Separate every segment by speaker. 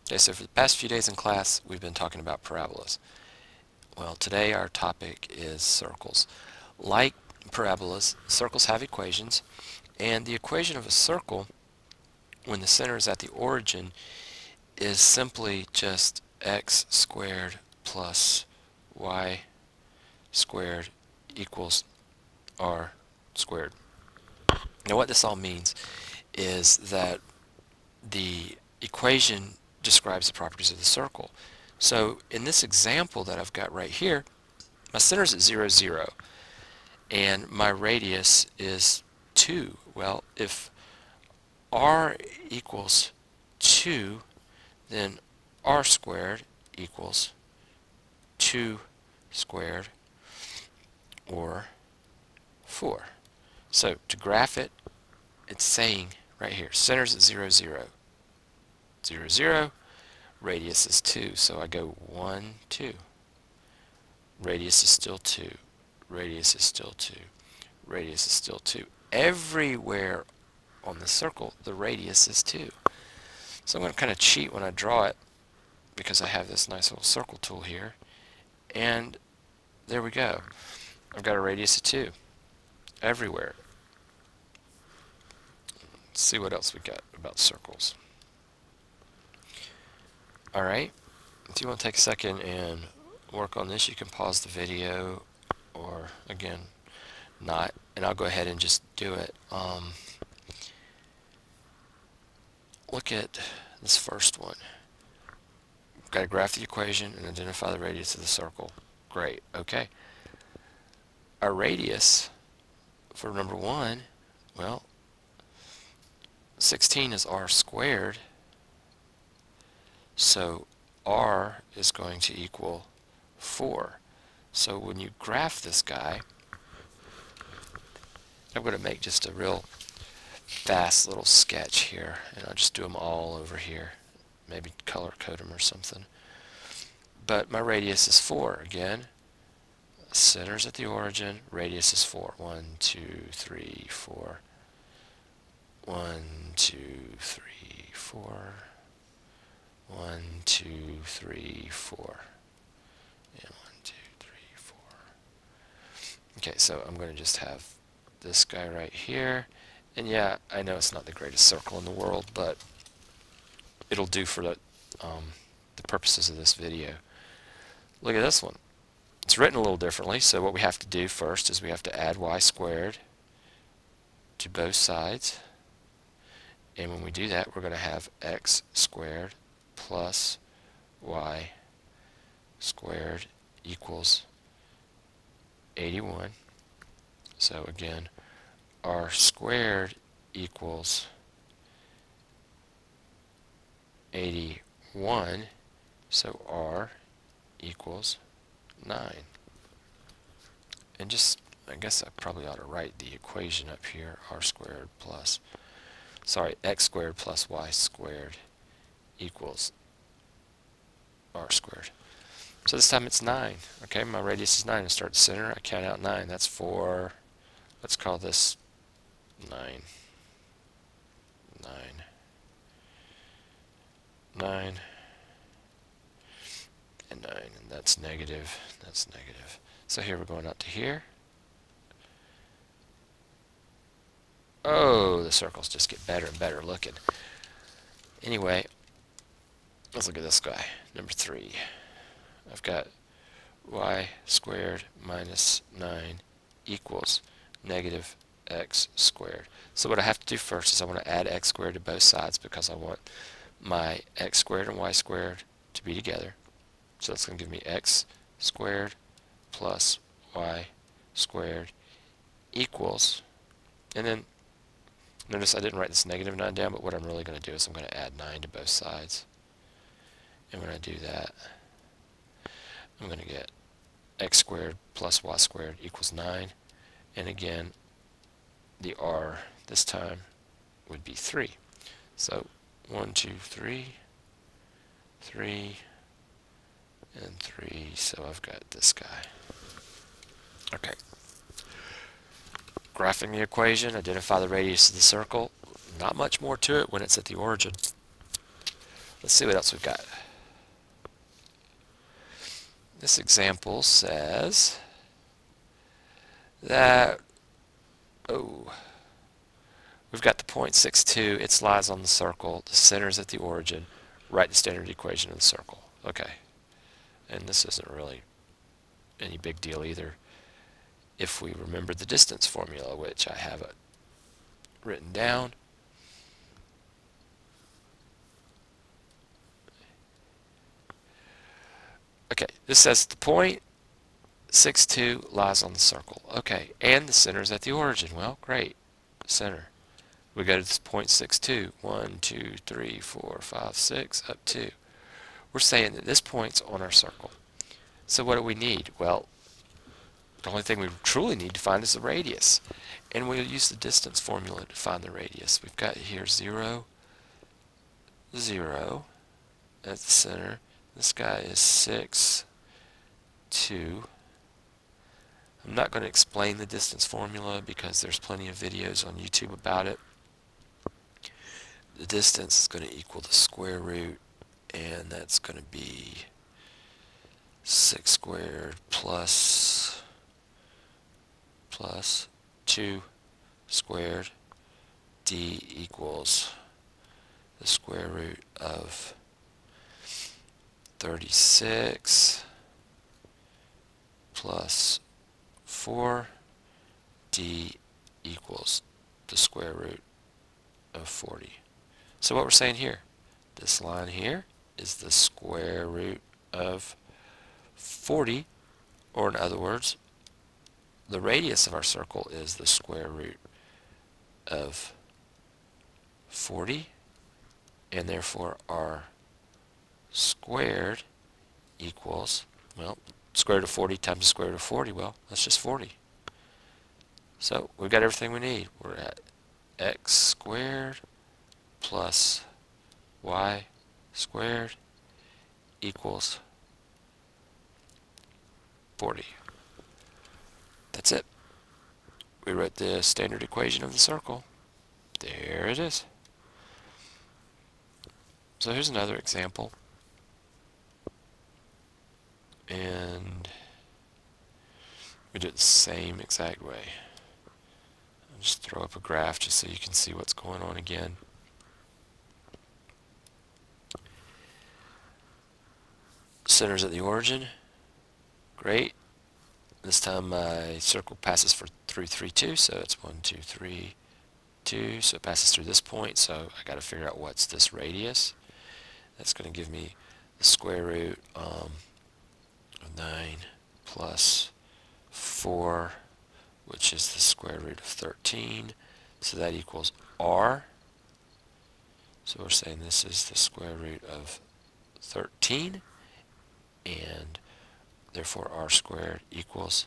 Speaker 1: Okay, so for the past few days in class, we've been talking about parabolas. Well, today our topic is circles. Like parabolas, circles have equations, and the equation of a circle, when the center is at the origin, is simply just x squared plus y squared equals r squared. Now what this all means is that the equation describes the properties of the circle. So in this example that I've got right here, my center is at 0, 0, and my radius is 2. Well, if r equals 2, then r squared equals 2 squared, or 4. So to graph it, it's saying right here, center's at 0, 0. 0, 0, radius is 2, so I go 1, 2. Radius is still 2. Radius is still 2. Radius is still 2. Everywhere on the circle, the radius is 2. So I'm going to kind of cheat when I draw it because I have this nice little circle tool here. And there we go. I've got a radius of 2 everywhere. Let's see what else we got about circles. Alright, if you want to take a second and work on this, you can pause the video, or again, not, and I'll go ahead and just do it. Look at this first one. We've got to graph the equation and identify the radius of the circle. Great, okay. Our radius for number 1, well, 16 is r squared, so r is going to equal 4. So when you graph this guy, I'm going to make just a real fast little sketch here, and I'll just do them all over here, maybe color code them or something. But my radius is 4 again. Center's at the origin, radius is 4. 1, 2, 3, 4. 1, 2, 3, 4. 1, 2, 3, 4. And 1, 2, 3, 4. Okay, so I'm going to just have this guy right here. And yeah, I know it's not the greatest circle in the world, but it'll do for the purposes of this video. Look at this one. It's written a little differently, so what we have to do first is we have to add y squared to both sides. And when we do that, we're going to have x squared plus y squared equals 81. So again, r squared equals 81, so r equals 9. And just, I guess I probably ought to write the equation up here, r squared plus, sorry, x squared plus y squared equals r squared. So this time it's 9. Okay, my radius is 9. I start at the center, I count out 9. That's 4. Let's call this 9. 9. 9. And 9. And that's negative. That's negative. So here we're going out to here. Oh, the circles just get better and better looking. Anyway, let's look at this guy, number 3. I've got y squared minus 9 equals negative x squared. So what I have to do first is I want to add x squared to both sides because I want my x squared and y squared to be together. So that's going to give me x squared plus y squared equals, and then notice I didn't write this negative 9 down, but what I'm really going to do is I'm going to add 9 to both sides. And when I do that, I'm going to get x squared plus y squared equals 9. And again, the r this time would be 3. So 1, 2, 3, 3, and 3. So I've got this guy. Okay. Graphing the equation, identify the radius of the circle. Not much more to it when it's at the origin. Let's see what else we've got. This example says that, we've got the point 62, it lies on the circle, the center is at the origin, write the standard equation of the circle. Okay, and this isn't really any big deal either if we remember the distance formula, which I have it written down. Okay, this says the point 62 lies on the circle. Okay, and the center is at the origin. Well, great. Center. We go to this point 62. 1, 2, 3, 4, 5, 6, up 2. We're saying that this point's on our circle. So what do we need? Well, the only thing we truly need to find is the radius. And we'll use the distance formula to find the radius. We've got here 0, 0 at the center. This guy is 6, 2. I'm not going to explain the distance formula because there's plenty of videos on YouTube about it. The distance is going to equal the square root, and that's going to be 6 squared plus 2 squared. D equals the square root of 36 plus 4. D equals the square root of 40. So what we're saying here, this line here is the square root of 40, or in other words, the radius of our circle is the square root of 40, and therefore our squared equals, well, square root of 40 times the square root of 40, well, that's just 40. So we've got everything we need. We're at x squared plus y squared equals 40. That's it. We wrote the standard equation of the circle. There it is. So here's another example. And we do it the same exact way. I'll just throw up a graph just so you can see what's going on again. Center's at the origin. Great. This time my circle passes through 3, 2, so it's 1, 2, 3, 2. So it passes through this point, so I got to figure out what's this radius. That's going to give me the square root of 9 plus 4, which is the square root of 13. So that equals r. So we're saying this is the square root of 13, and therefore r squared equals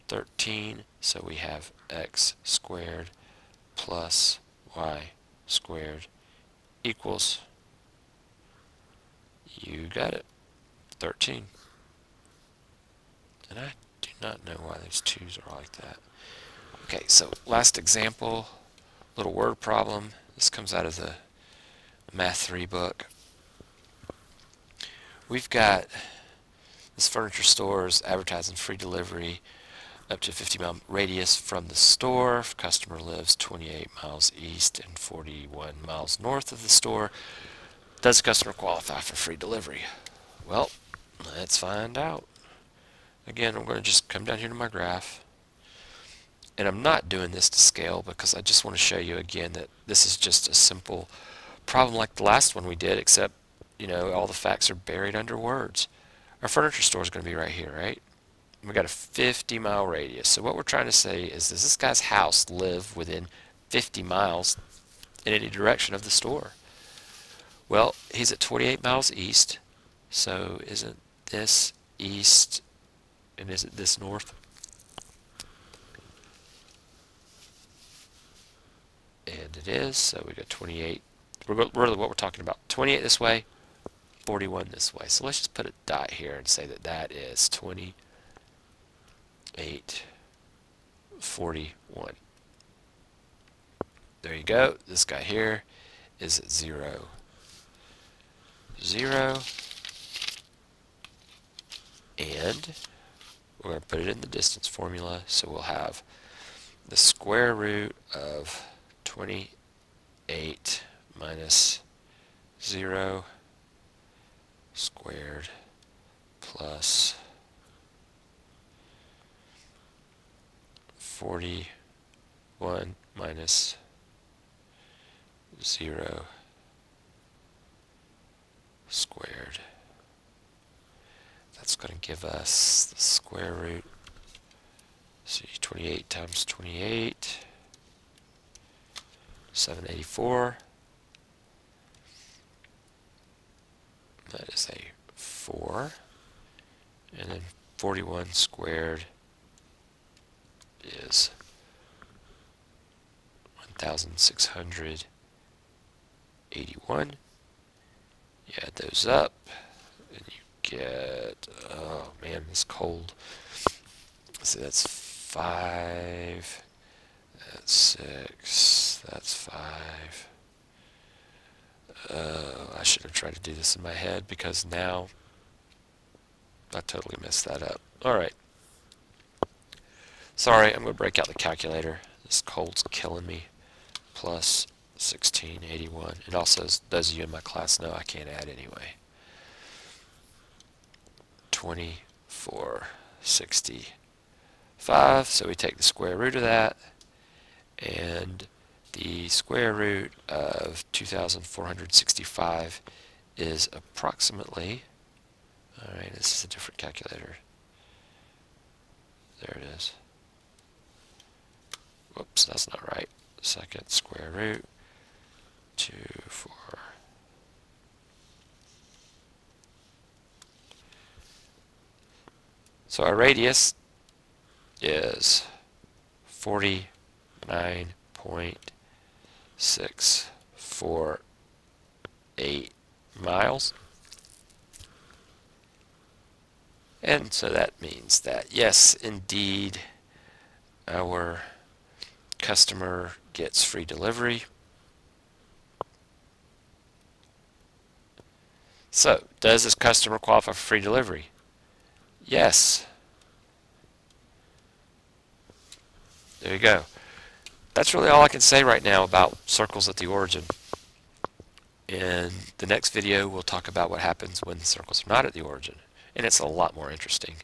Speaker 1: 13. So we have x squared plus y squared equals, you got it, 13. And I do not know why these 2's are like that. Okay, so last example, little word problem. This comes out of the Math 3 book. We've got this furniture store is advertising free delivery up to a 50-mile radius from the store. If customer lives 28 miles east and 41 miles north of the store, does the customer qualify for free delivery? Well, let's find out. Again, I'm going to just come down here to my graph. And I'm not doing this to scale because I just want to show you again that this is just a simple problem like the last one we did, except, you know, all the facts are buried under words. Our furniture store is going to be right here, right? We got a 50-mile radius. So what we're trying to say is, does this guy's house live within 50 miles in any direction of the store? Well, he's at 28 miles east, so isn't this east and isn't this north? And it is, so we got 28. Really what we're talking about, 28 this way, 41 this way. So let's just put a dot here and say that that is 28, 41. There you go. This guy here is at 0, 0, and we're going to put it in the distance formula, so we'll have the square root of 28 minus 0 squared plus 41 minus 0 squared. That's going to give us the square root. See, 28 times 28, 784. That is a 4. And then 41 squared is 1,681. You add those up, and you get, oh man, it's cold. So that's 5, that's 6, that's 5. I should have tried to do this in my head because now I totally messed that up. Alright. Sorry, I'm going to break out the calculator. This cold's killing me. Plus 1681. It also, as those of you in my class know, I can't add anyway. 2465. So we take the square root of that, and the square root of 2,465 is approximately, alright, this is a different calculator. There it is. Whoops, that's not right. Second square root, 2, 4. So our radius is 49.648 miles. And so that means that, yes, indeed, our customer gets free delivery. So, does this customer qualify for free delivery? Yes. There you go. That's really all I can say right now about circles at the origin. In the next video, we'll talk about what happens when the circles are not at the origin. And it's a lot more interesting.